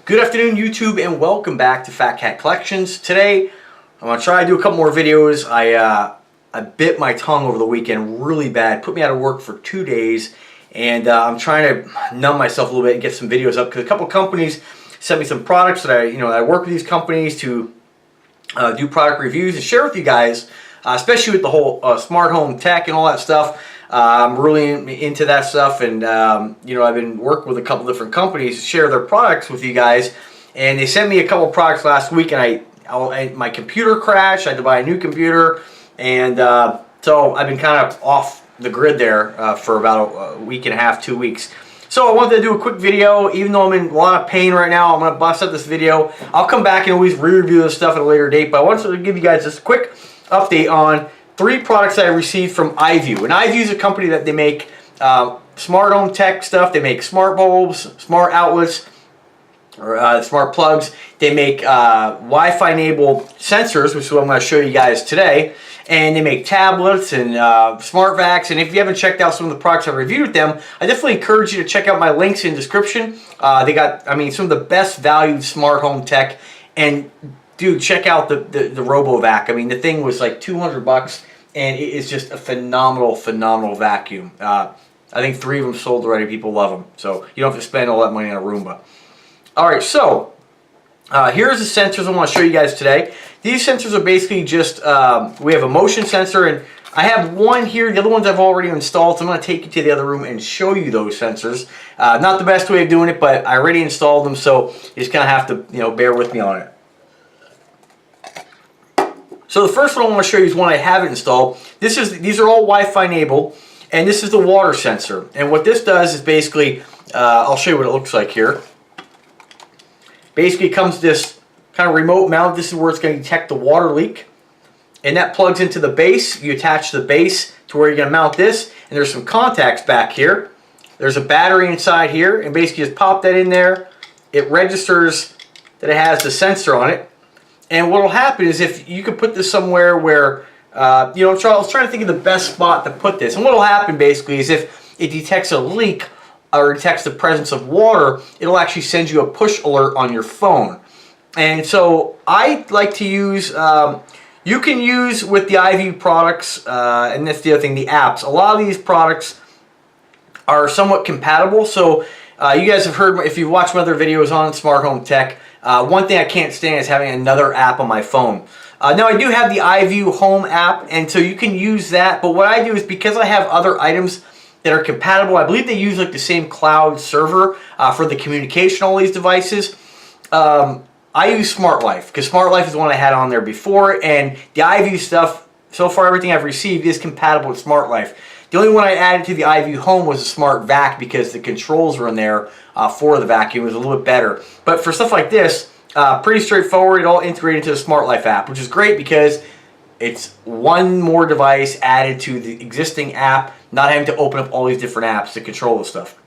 Good afternoon, YouTube, and welcome back to Fat Cat Collections. Today, I'm going to try to do a couple more videos. I bit my tongue over the weekend really bad. Put me out of work for 2 days, and I'm trying to numb myself a little bit and get some videos up because a couple companies sent me some products that I work with these companies to do product reviews and share with you guys, especially with the whole smart home tech and all that stuff. I'm really into that stuff, and I've been working with a couple different companies to share their products with you guys. And they sent me a couple products last week, and my computer crashed. I had to buy a new computer, and so I've been kind of off the grid there for about a week and a half, 2 weeks. So I wanted to do a quick video. Even though I'm in a lot of pain right now, I'm going to bust up this video. I'll come back and always re-review this stuff at a later date, but I wanted to give you guys just a quick update on 3 products that I received from iView. And iView is a company that they make smart home tech stuff. They make smart bulbs, smart outlets, or smart plugs. They make Wi-Fi enabled sensors, which is what I'm going to show you guys today. And they make tablets and smart vacs. And if you haven't checked out some of the products I've reviewed with them, I definitely encourage you to check out my links in the description. They got, some of the best valued smart home tech. And dude, check out the RoboVac. The thing was like $200, and it is just a phenomenal vacuum. I think 3 of them sold already. People love them, so you don't have to spend all that money on a Roomba. All right, so here's the sensors I want to show you guys today. These sensors are basically just we have a motion sensor, and I have one here. The other ones I've already installed, so I'm going to take you to the other room and show you those sensors. Not the best way of doing it, but I already installed them, so you just kind of have to bear with me on it. So the first one I want to show you is one I haven't installed. These are all Wi-Fi enabled, and this is the water sensor. And what this does is basically, I'll show you what it looks like here. Basically, it comes this kind of remote mount. This is where it's going to detect the water leak, and that plugs into the base. You attach the base to where you're going to mount this, and there's some contacts back here. There's a battery inside here, and basically just pop that in there. It registers that it has the sensor on it. And what will happen is if you could put this somewhere where, I was trying to think of the best spot to put this. And what will happen basically is if it detects a leak or detects the presence of water, it'll actually send you a push alert on your phone. And so I like to use, you can use with the iView products, and that's the other thing, the apps. A lot of these products are somewhat compatible. So you guys have heard, if you've watched my other videos on smart home tech, one thing I can't stand is having another app on my phone. Now I do have the iView Home app, and so you can use that, but what I do is because I have other items that are compatible, I believe they use like the same cloud server for the communication on all these devices. I use SmartLife because SmartLife is one I had on there before, and the iView stuff, so far everything I've received is compatible with SmartLife. The only one I added to the iView Home was a Smart Vac because the controls were in there for the vacuum. It was a little bit better. But for stuff like this, pretty straightforward. It all integrated into the SmartLife app, which is great because it's one more device added to the existing app, not having to open up all these different apps to control the stuff.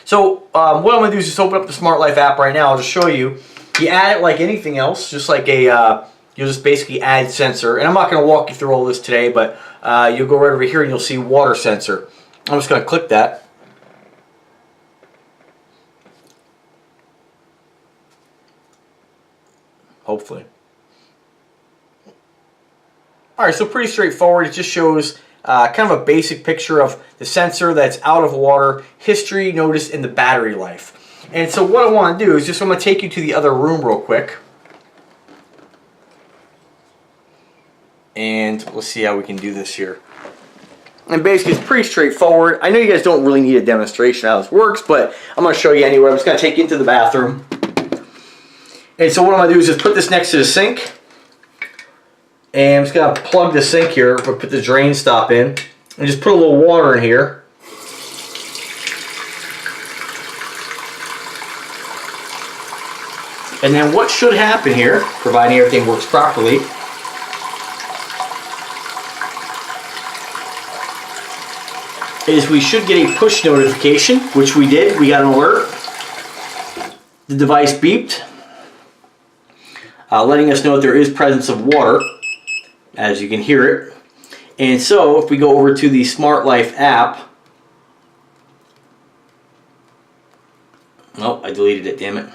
So what I'm going to do is just open up the SmartLife app right now. I'll just show you. You add it like anything else, just like a, you'll just basically add sensor. And I'm not going to walk you through all this today, but you'll go right over here and you'll see water sensor. I'm just going to click that. Hopefully. Alright, so pretty straightforward. It just shows kind of a basic picture of the sensor that's out of water, history, notice, and the battery life. And so what I want to do is I'm going to take you to the other room real quick. And let's see how we can do this here. And basically it's pretty straightforward. I know you guys don't really need a demonstration how this works, but I'm going to show you anyway. I'm just going to take you into the bathroom. And so what I'm going to do is just put this next to the sink. And I'm just going to plug the sink here, put the drain stop in, and just put a little water in here. And then what should happen here, providing everything works properly, is we should get a push notification, which we did. We got an alert. The device beeped, letting us know that there is presence of water, as you can hear it. And so if we go over to the SmartLife app, oh, I deleted it, damn it.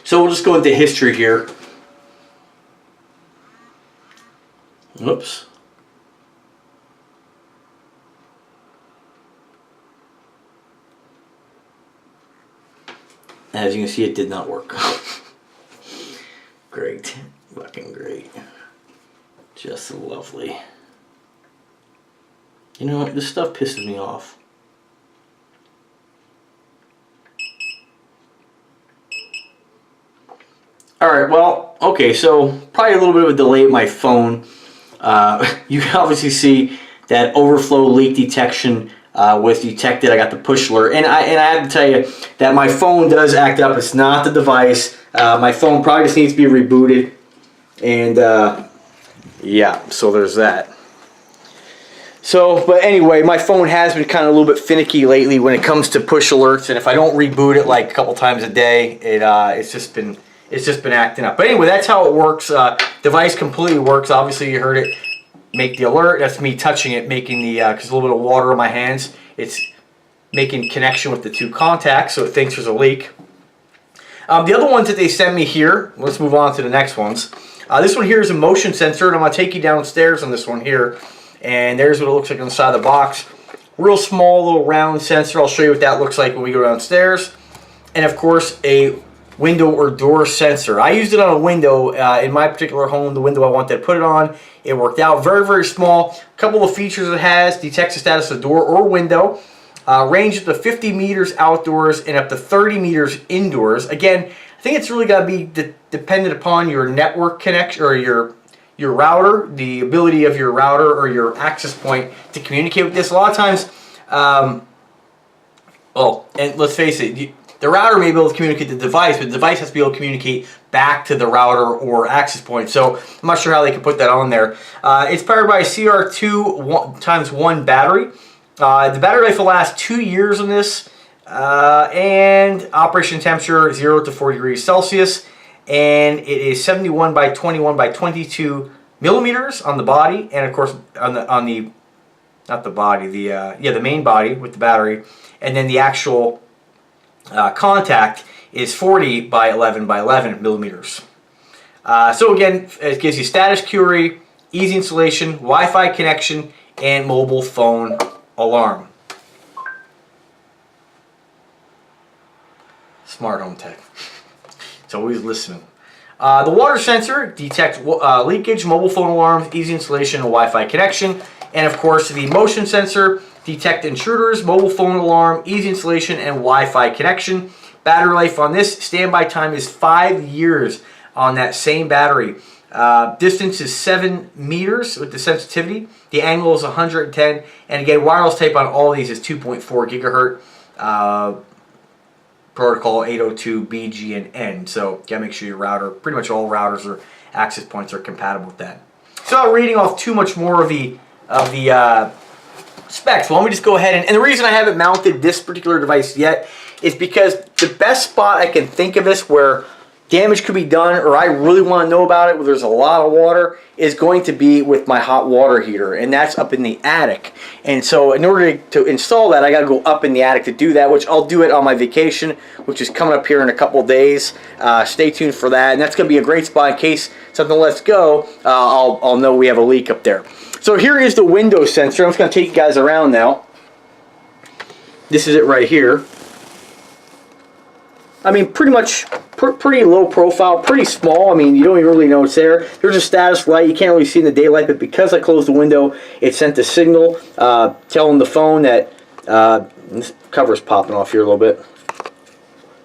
So we'll just go into history here. Whoops. As you can see, it did not work. Great. Fucking great. Just lovely. You know, this stuff pisses me off. Alright, well, okay, so probably a little bit of a delay at my phone. You can obviously see that overflow leak detection was detected. I got the push alert, and I have to tell you that my phone does act up. It's not the device. My phone probably just needs to be rebooted, and yeah, so there's that. So, but anyway, my phone has been kind of a little bit finicky lately when it comes to push alerts, and if I don't reboot it like a couple times a day, it's just been acting up. But anyway, that's how it works. Device completely works. Obviously, you heard it make the alert. That's me touching it, making the because a little bit of water in my hands. It's making connection with the two contacts, so it thinks there's a leak. The other ones that they sent me here. Let's move on to the next ones. This one here is a motion sensor, and I'm going to take you downstairs on this one here. And there's what it looks like on the side of the box. Real small little round sensor. I'll show you what that looks like when we go downstairs. And of course, a window or door sensor. I used it on a window in my particular home, the window I wanted to put it on. It worked out. Very, very small. A couple of features it has. Detects the status of the door or window. Range up to 50 meters outdoors and up to 30 meters indoors. Again, I think it's really got to be dependent upon your network connection or your router, the ability of your router or your access point to communicate with this. A lot of times, well, and let's face it, the router may be able to communicate with the device, but the device has to be able to communicate back to the router or access point. So I'm not sure how they can put that on there. It's powered by a CR2 x1 battery. The battery life will last 2 years on this, and operation temperature 0 to 4 degrees Celsius. And it is 71 by 21 by 22 millimeters on the body, and of course on the not the body, the main body with the battery, and then the actual contact is 40 by 11 by 11 millimeters. So again, it gives you status query, easy installation, Wi-Fi connection, and mobile phone alarm. Smart home tech. It's always listening. The water sensor detects leakage, mobile phone alarms, easy installation, and Wi-Fi connection. And of course, the motion sensor detects intruders, mobile phone alarm, easy installation, and Wi-Fi connection. Battery life on this, standby time is 5 years on that same battery. Distance is 7 meters with the sensitivity. The angle is 110. And again, wireless type on all these is 2.4 gigahertz. Protocol 802 BG and N. So you gotta make sure your router, pretty much all routers or access points are compatible with that. So not reading off too much more of the specs. Well, let me just go ahead and the reason I haven't mounted this particular device yet is because the best spot I can think of this where damage could be done or I really want to know about it where there's a lot of water is going to be with my hot water heater, and that's up in the attic. And so in order to install that, I got to go up in the attic to do that, which I'll do it on my vacation, which is coming up here in a couple of days. Stay tuned for that, and that's going to be a great spot in case something lets go. I'll know we have a leak up there. So here is the window sensor. I'm just going to take you guys around now. This is it right here. I mean, pretty much pretty low profile, pretty small. I mean, you don't even really know it's there. There's a status light. You can't really see in the daylight, but because I closed the window, it sent a signal telling the phone that this cover's popping off here a little bit.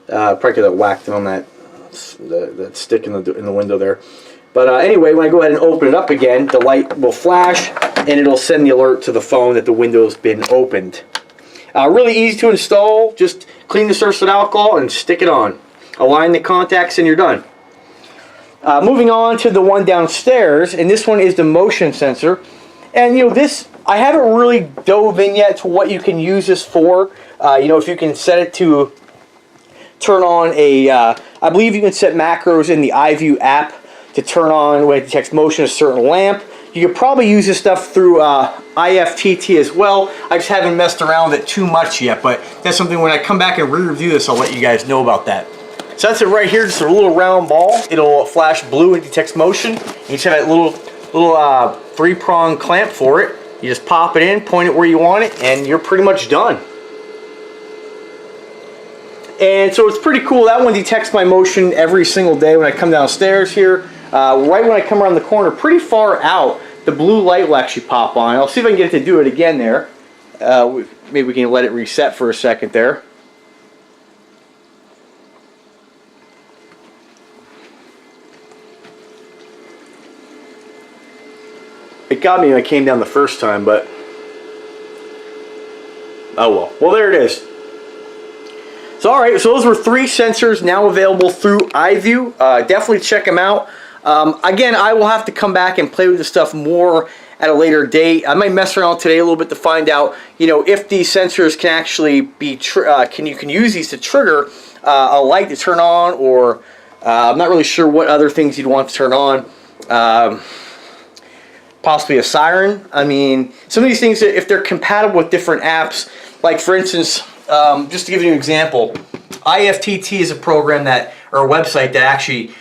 Probably could have whacked on that stick in the window there. But anyway, when I go ahead and open it up again, the light will flash, and it'll send the alert to the phone that the window's been opened. Really easy to install. Just clean the surface with alcohol and stick it on. Align the contacts and you're done. Moving on to the one downstairs, and this one is the motion sensor. And you know, this, I haven't really dove in yet to what you can use this for. You know, if you can set it to turn on a, I believe you can set macros in the iView app to turn on when it detects motion a certain lamp. You could probably use this stuff through IFTT as well. I just haven't messed around with it too much yet, but that's something when I come back and re-review this, I'll let you guys know about that. So that's it right here, just a little round ball. It'll flash blue and detects motion. You just have that little 3-prong clamp for it. You just pop it in, point it where you want it, and you're pretty much done. And so it's pretty cool. That one detects my motion every single day when I come downstairs here. Right when I come around the corner, pretty far out, the blue light will actually pop on. I'll see if I can get it to do it again there. Maybe we can let it reset for a second there. It got me when I came down the first time, but oh well. Well, there it is. So alright, so those were 3 sensors now available through iView. Definitely check them out. Again, I will have to come back and play with this stuff more at a later date. I might mess around today a little bit to find out, you know, if these sensors can actually be, you can use these to trigger a light to turn on, or I'm not really sure what other things you'd want to turn on. Possibly a siren. I mean, some of these things, if they're compatible with different apps, like for instance, just to give you an example, IFTT is a program that, or a website that actually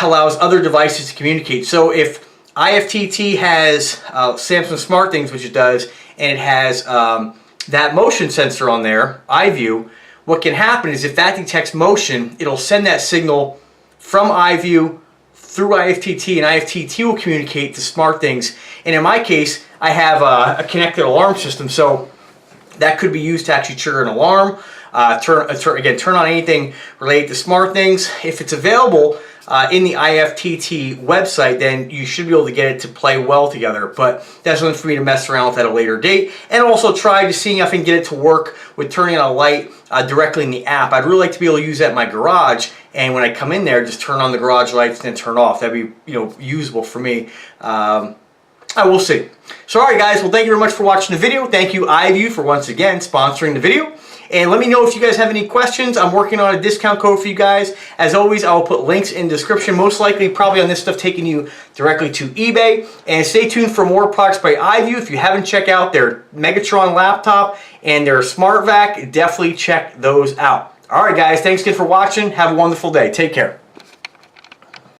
allows other devices to communicate. So if IFTT has Samsung SmartThings, which it does, and it has that motion sensor on there, iView, what can happen is if that detects motion, it'll send that signal from iView through IFTT, and IFTT will communicate to SmartThings. And in my case, I have a connected alarm system, so that could be used to actually trigger an alarm, turn on anything related to SmartThings. If it's available in the IFTT website, then you should be able to get it to play well together. But that's something for me to mess around with at a later date, and also try to see if I can get it to work with turning on a light directly in the app. I'd really like to be able to use that in my garage, and when I come in there, just turn on the garage lights and then turn off. That'd be, you know, usable for me. I will see. So alright guys, well thank you very much for watching the video. Thank you iView for once again sponsoring the video. And let me know if you guys have any questions. I'm working on a discount code for you guys. As always, I will put links in the description, most likely probably on this stuff taking you directly to eBay. And stay tuned for more products by iView. If you haven't checked out their Megatron laptop and their Smart Vac, definitely check those out. Alright guys, thanks again for watching. Have a wonderful day. Take care.